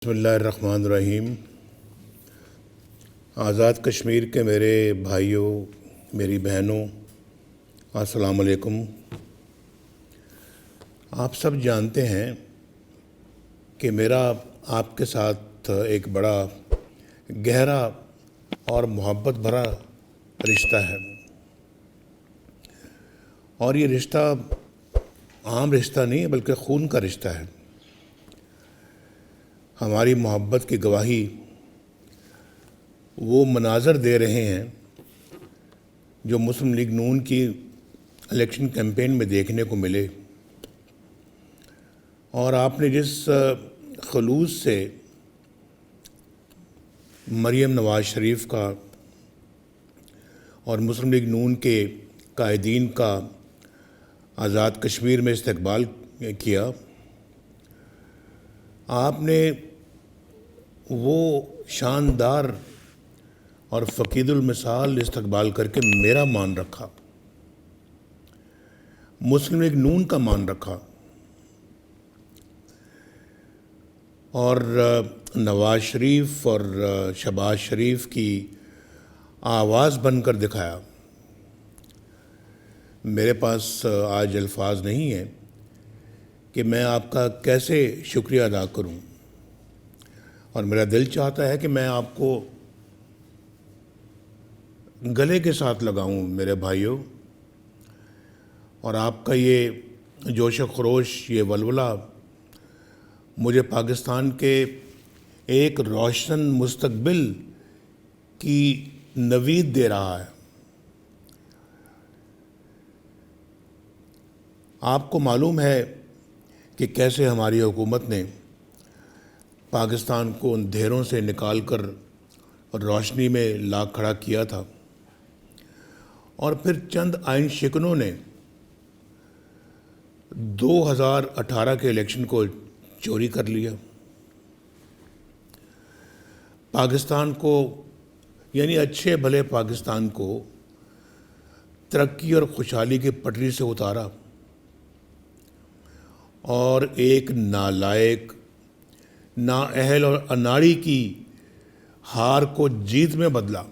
بسم اللہ الرحمن الرحیم۔ آزاد کشمیر کے میرے بھائیوں، میری بہنوں، السلام علیکم۔ آپ سب جانتے ہیں کہ میرا آپ کے ساتھ ایک بڑا گہرا اور محبت بھرا رشتہ ہے، اور یہ رشتہ عام رشتہ نہیں ہے بلکہ خون کا رشتہ ہے۔ ہماری محبت کی گواہی وہ مناظر دے رہے ہیں جو مسلم لیگ نون کی الیکشن کیمپین میں دیکھنے کو ملے، اور آپ نے جس خلوص سے مریم نواز شریف کا اور مسلم لیگ نون کے قائدین کا آزاد کشمیر میں استقبال کیا، آپ نے وہ شاندار اور فقید المثال استقبال کر کے میرا مان رکھا، مسلم لیگ نون کا مان رکھا، اور نواز شریف اور شہباز شریف کی آواز بن کر دکھایا۔ میرے پاس آج الفاظ نہیں ہیں کہ میں آپ کا کیسے شکریہ ادا کروں، اور میرا دل چاہتا ہے کہ میں آپ کو گلے کے ساتھ لگاؤں میرے بھائیوں، اور آپ کا یہ جوش و خروش، یہ ولولہ مجھے پاکستان کے ایک روشن مستقبل کی نوید دے رہا ہے۔ آپ کو معلوم ہے کہ کیسے ہماری حکومت نے پاکستان کو اندھیروں سے نکال کر روشنی میں لا کھڑا کیا تھا، اور پھر چند آئین شکنوں نے 2018 کے الیکشن کو چوری کر لیا۔ پاکستان کو، یعنی اچھے بھلے پاکستان کو، ترقی اور خوشحالی کی پٹری سے اتارا، اور ایک نالائق، نااہل اور اناڑی کی ہار کو جیت میں بدلا،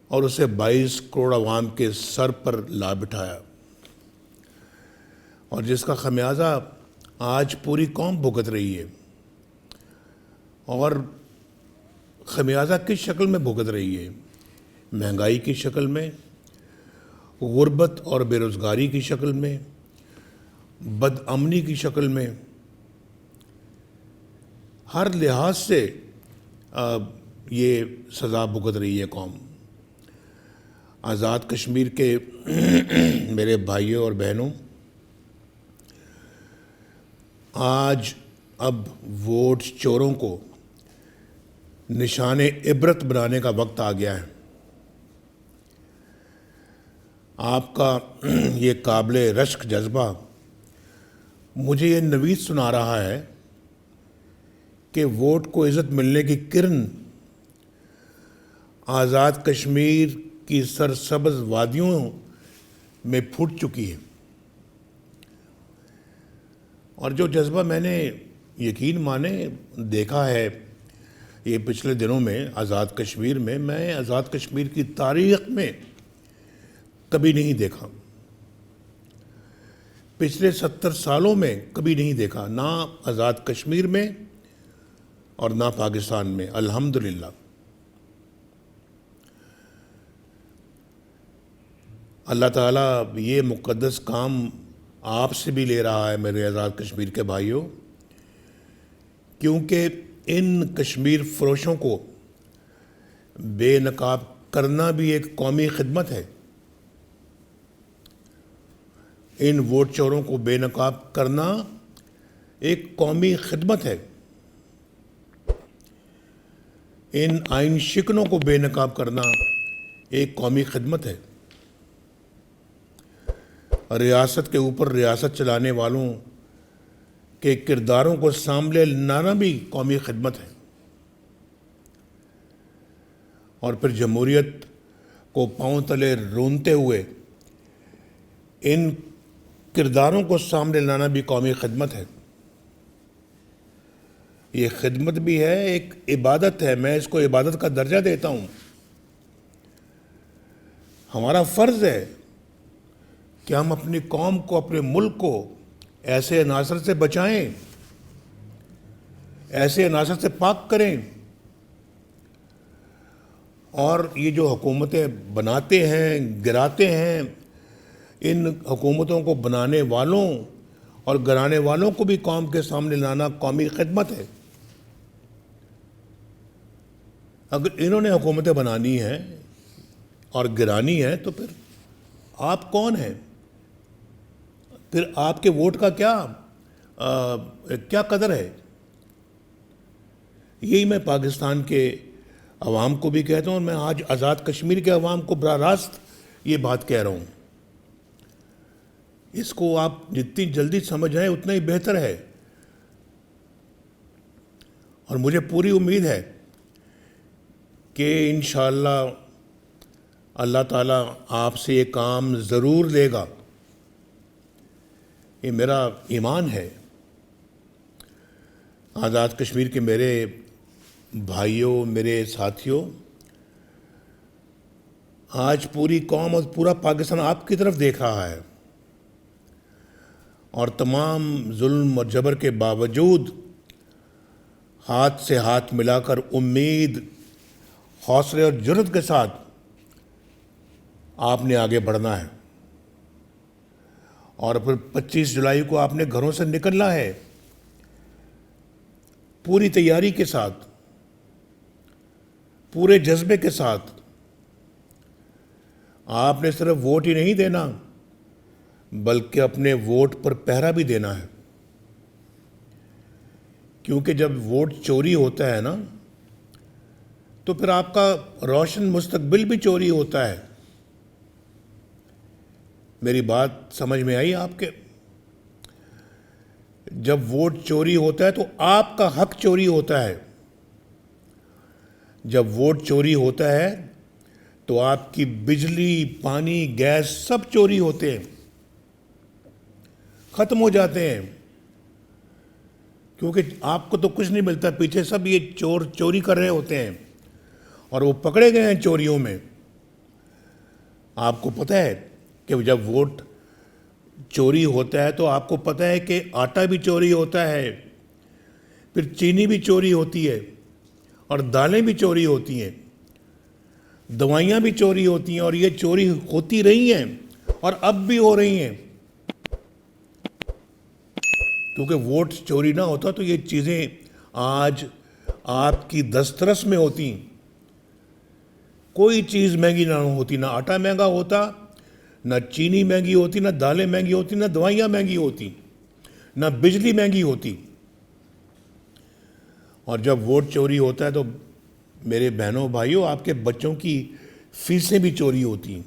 اور اسے 22 کروڑ عوام کے سر پر لا بٹھایا، اور جس کا خمیازہ آج پوری قوم بھگت رہی ہے۔ اور خمیازہ کس شکل میں بھگت رہی ہے؟ مہنگائی کی شکل میں، غربت اور بے روزگاری کی شکل میں، بد امنی کی شکل میں، ہر لحاظ سے یہ سزا بھگت رہی ہے قوم۔ آزاد کشمیر کے میرے بھائیوں اور بہنوں، آج اب ووٹ چوروں کو نشان عبرت بنانے کا وقت آ گیا ہے۔ آپ کا یہ قابل رشک جذبہ مجھے یہ نوید سنا رہا ہے کہ ووٹ کو عزت ملنے کی کرن آزاد کشمیر کی سرسبز وادیوں میں پھوٹ چکی ہے، اور جو جذبہ میں نے یقین مانے دیکھا ہے یہ پچھلے دنوں میں آزاد کشمیر میں آزاد کشمیر کی تاریخ میں کبھی نہیں دیکھا، پچھلے 70 سالوں میں کبھی نہیں دیکھا، نہ آزاد کشمیر میں اور نہ پاکستان میں، الحمدللہ۔ اللہ تعالیٰ یہ مقدس کام آپ سے بھی لے رہا ہے میرے آزاد کشمیر کے بھائیوں، کیونکہ ان کشمیر فروشوں کو بے نقاب کرنا بھی ایک قومی خدمت ہے، ان ووٹ چوروں کو بے نقاب کرنا ایک قومی خدمت ہے، ان آئین شکنوں کو بے نقاب کرنا ایک قومی خدمت ہے، ریاست کے اوپر ریاست چلانے والوں کے کرداروں کو سامنے لانا بھی قومی خدمت ہے، اور پھر جمہوریت کو پاؤں تلے رونتے ہوئے ان کرداروں کو سامنے لانا بھی قومی خدمت ہے۔ یہ خدمت بھی ہے، ایک عبادت ہے، میں اس کو عبادت کا درجہ دیتا ہوں۔ ہمارا فرض ہے کہ ہم اپنی قوم کو، اپنے ملک کو ایسے عناصر سے بچائیں، ایسے عناصر سے پاک کریں، اور یہ جو حکومتیں بناتے ہیں، گراتے ہیں، ان حکومتوں کو بنانے والوں اور گرانے والوں کو بھی قوم کے سامنے لانا قومی خدمت ہے۔ اگر انہوں نے حکومتیں بنانی ہیں اور گرانی ہے تو پھر آپ کون ہیں؟ پھر آپ کے ووٹ کا کیا قدر ہے؟ یہی میں پاکستان کے عوام کو بھی کہتا ہوں، اور میں آج آزاد کشمیر کے عوام کو براہ راست یہ بات کہہ رہا ہوں، اس کو آپ جتنی جلدی سمجھ آئیں اتنا ہی بہتر ہے۔ اور مجھے پوری امید ہے کہ انشاءاللہ اللہ تعالیٰ آپ سے یہ کام ضرور لے گا، یہ میرا ایمان ہے۔ آزاد کشمیر کے میرے بھائیوں، میرے ساتھیوں، آج پوری قوم اور پورا پاکستان آپ کی طرف دیکھ رہا ہے، اور تمام ظلم اور جبر کے باوجود ہاتھ سے ہاتھ ملا کر امید، حوصلے اور جرأت کے ساتھ آپ نے آگے بڑھنا ہے، اور پھر 25 جولائی کو آپ نے گھروں سے نکلنا ہے پوری تیاری کے ساتھ، پورے جذبے کے ساتھ۔ آپ نے صرف ووٹ ہی نہیں دینا بلکہ اپنے ووٹ پر پہرا بھی دینا ہے، کیونکہ جب ووٹ چوری ہوتا ہے نا تو پھر آپ کا روشن مستقبل بھی چوری ہوتا ہے۔ میری بات سمجھ میں آئی آپ کے؟ جب ووٹ چوری ہوتا ہے تو آپ کا حق چوری ہوتا ہے، جب ووٹ چوری ہوتا ہے تو آپ کی بجلی، پانی، گیس سب چوری ہوتے ہیں، ختم ہو جاتے ہیں، کیونکہ آپ کو تو کچھ نہیں ملتا، پیچھے سب یہ چور چوری کر رہے ہوتے ہیں اور وہ پکڑے گئے ہیں چوریوں میں۔ آپ کو پتہ ہے کہ جب ووٹ چوری ہوتا ہے تو آپ کو پتہ ہے کہ آٹا بھی چوری ہوتا ہے، پھر چینی بھی چوری ہوتی ہے، اور دالیں بھی چوری ہوتی ہیں، دوائیاں بھی چوری ہوتی ہیں، اور یہ چوری ہوتی رہی ہیں اور اب بھی ہو رہی ہیں، کیونکہ ووٹ چوری نہ ہوتا تو یہ چیزیں آج آپ کی دسترس میں ہوتی، کوئی چیز مہنگی نہ ہوتی، نہ آٹا مہنگا ہوتا، نہ چینی مہنگی ہوتی، نہ دالیں مہنگی ہوتی، نہ دوائیاں مہنگی ہوتی، نہ بجلی مہنگی ہوتی۔ اور جب ووٹ چوری ہوتا ہے تو میرے بہنوں بھائیوں، آپ کے بچوں کی فیسیں بھی چوری ہوتی ہیں،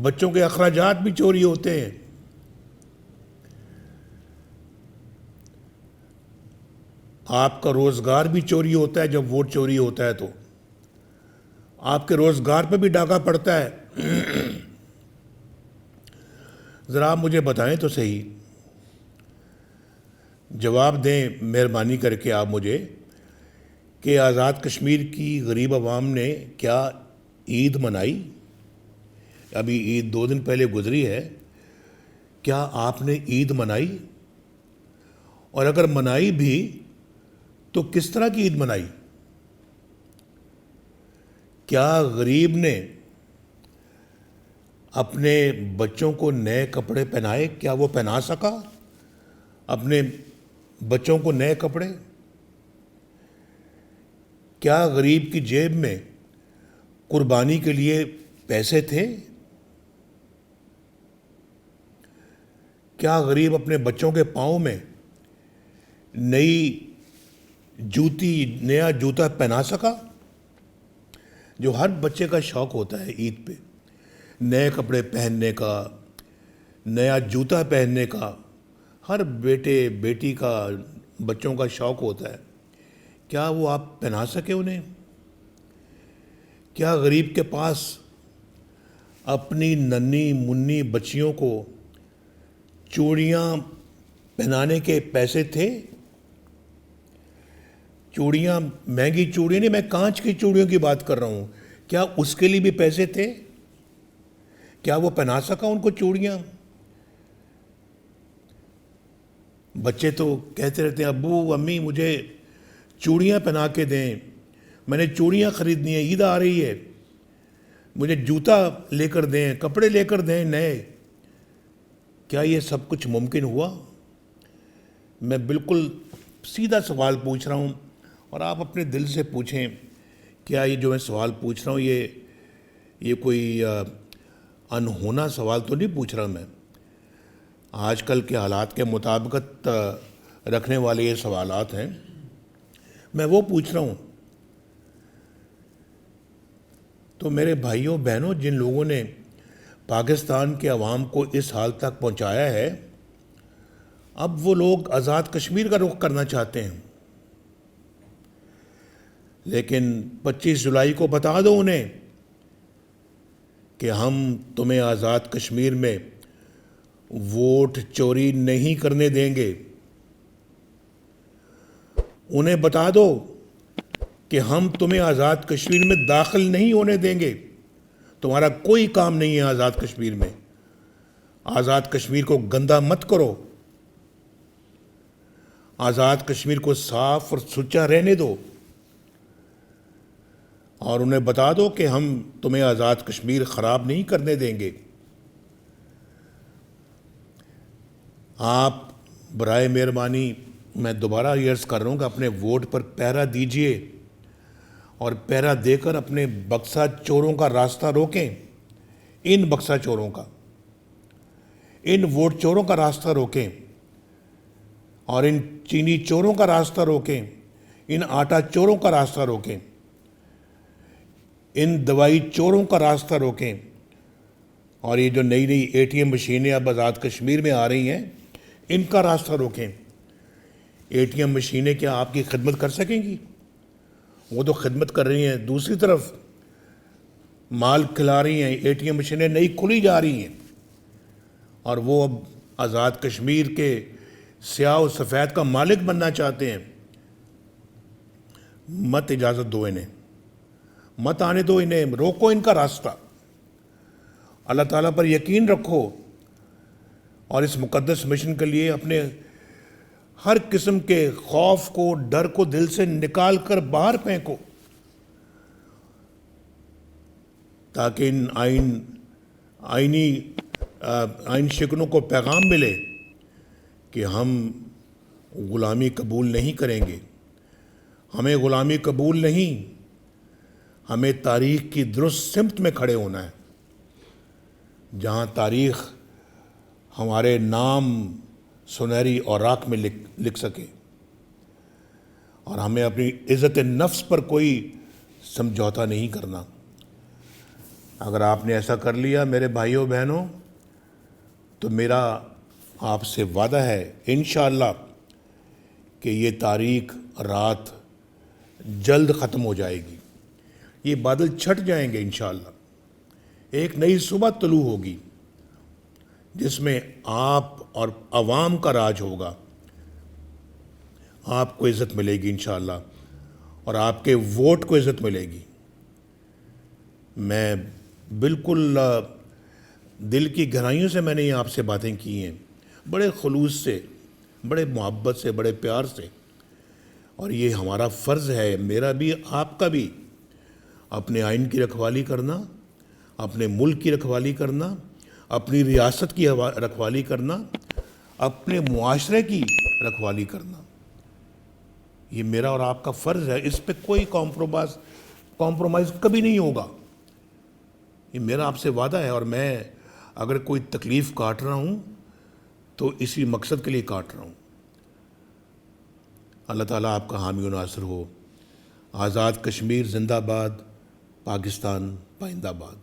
بچوں کے اخراجات بھی چوری ہوتے ہیں، آپ کا روزگار بھی چوری ہوتا ہے۔ جب ووٹ چوری ہوتا ہے تو آپ کے روزگار پہ بھی ڈاکہ پڑتا ہے۔ ذرا آپ مجھے بتائیں تو صحیح، جواب دیں مہربانی کر کے آپ مجھے، کہ آزاد کشمیر کی غریب عوام نے کیا عید منائی؟ ابھی عید 2 دن پہلے گزری ہے، کیا آپ نے عید منائی؟ اور اگر منائی بھی تو کس طرح کی عید منائی؟ کیا غریب نے اپنے بچوں کو نئے کپڑے پہنائے؟ کیا وہ پہنا سکا اپنے بچوں کو نئے کپڑے؟ کیا غریب کی جیب میں قربانی کے لیے پیسے تھے؟ کیا غریب اپنے بچوں کے پاؤں میں نیا جوتا پہنا سکا؟ جو ہر بچے کا شوق ہوتا ہے عید پہ، نئے کپڑے پہننے کا، نیا جوتا پہننے کا، ہر بیٹے بیٹی کا، بچوں کا شوق ہوتا ہے۔ کیا وہ آپ پہنا سکے انہیں؟ کیا غریب کے پاس اپنی ننھی منی بچیوں کو چوڑیاں پہنانے کے پیسے تھے؟ چوڑیاں، مہنگی چوڑیاں نہیں، میں کانچ کی چوڑیوں کی بات کر رہا ہوں. کیا اس کے لیے بھی پیسے تھے؟ کیا وہ پہنا سکا ان کو چوڑیاں؟ بچے تو کہتے رہتے ہیں ابو امی مجھے چوڑیاں پہنا کے دیں، میں نے چوڑیاں خریدنی ہیں، عید آ رہی ہے، مجھے جوتا لے کر دیں، کپڑے لے کر دیں نئے. کیا یہ سب کچھ ممکن ہوا؟ میں بالکل سیدھا سوال پوچھ رہا ہوں، اور آپ اپنے دل سے پوچھیں. کیا یہ جو میں سوال پوچھ رہا ہوں یہ کوئی انہونا سوال تو نہیں پوچھ رہا میں. آج کل کے حالات کے مطابقت رکھنے والے یہ سوالات ہیں. میں وہ پوچھ رہا ہوں. تو میرے بھائیوں بہنوں، جن لوگوں نے پاکستان کے عوام کو اس حال تک پہنچایا ہے، اب وہ لوگ آزاد کشمیر کا رخ کرنا چاہتے ہیں. لیکن 25 جولائی کو بتا دو انہیں کہ ہم تمہیں آزاد کشمیر میں ووٹ چوری نہیں کرنے دیں گے. انہیں بتا دو کہ ہم تمہیں آزاد کشمیر میں داخل نہیں ہونے دیں گے. تمہارا کوئی کام نہیں ہے آزاد کشمیر میں. آزاد کشمیر کو گندا مت کرو. آزاد کشمیر کو صاف اور سچا رہنے دو. اور انہیں بتا دو کہ ہم تمہیں آزاد کشمیر خراب نہیں کرنے دیں گے. آپ برائے مہربانی، میں دوبارہ یہ عرض کر رہا ہوں کہ اپنے ووٹ پر پہرا دیجئے، اور پہرا دے کر اپنے بکسا چوروں کا راستہ روکیں. ان بکسا چوروں کا، ان ووٹ چوروں کا راستہ روکیں، اور ان چینی چوروں کا راستہ روکیں، ان آٹا چوروں کا راستہ روکیں، ان دوائی چوروں کا راستہ روکیں. اور یہ جو نئی نئی اے ٹی ایم مشینیں اب آزاد کشمیر میں آ رہی ہیں، ان کا راستہ روکیں. اے ٹی ایم مشینیں کیا آپ کی خدمت کر سکیں گی؟ وہ تو خدمت کر رہی ہیں. دوسری طرف مال کھلا رہی ہیں. اے ٹی ایم مشینیں نئی کھلی جا رہی ہیں، اور وہ اب آزاد کشمیر کے سیاہ و سفید کا مالک بننا چاہتے ہیں. مت اجازت دو انہیں، مت آنے دو انہیں، روکو ان کا راستہ. اللہ تعالیٰ پر یقین رکھو، اور اس مقدس مشن کے لیے اپنے ہر قسم کے خوف کو، ڈر کو دل سے نکال کر باہر پھینکو، تاکہ ان آئین شکنوں کو پیغام ملے کہ ہم غلامی قبول نہیں کریں گے. ہمیں غلامی قبول نہیں. ہمیں تاریخ کی درست سمت میں کھڑے ہونا ہے، جہاں تاریخ ہمارے نام سنہری اوراق میں لکھ سکے. اور ہمیں اپنی عزت نفس پر کوئی سمجھوتا نہیں کرنا. اگر آپ نے ایسا کر لیا میرے بھائیوں بہنوں، تو میرا آپ سے وعدہ ہے انشاءاللہ کہ یہ تاریک رات جلد ختم ہو جائے گی. یہ بادل چھٹ جائیں گے انشاءاللہ. ایک نئی صبح طلوع ہوگی جس میں آپ اور عوام کا راج ہوگا. آپ کو عزت ملے گی انشاءاللہ، اور آپ کے ووٹ کو عزت ملے گی. میں بالکل دل کی گہرائیوں سے میں نے یہ آپ سے باتیں کی ہیں، بڑے خلوص سے، بڑے محبت سے، بڑے پیار سے. اور یہ ہمارا فرض ہے، میرا بھی آپ کا بھی، اپنے آئین کی رکھوالی کرنا، اپنے ملک کی رکھوالی کرنا، اپنی ریاست کی رکھوالی کرنا، اپنے معاشرے کی رکھوالی کرنا. یہ میرا اور آپ کا فرض ہے. اس پہ کوئی کمپرومائز کبھی نہیں ہوگا. یہ میرا آپ سے وعدہ ہے. اور میں اگر کوئی تکلیف کاٹ رہا ہوں تو اسی مقصد کے لیے کاٹ رہا ہوں. اللہ تعالیٰ آپ کا حامی و ناصر ہو. آزاد کشمیر زندہ باد. پاکستان پائندہ باد.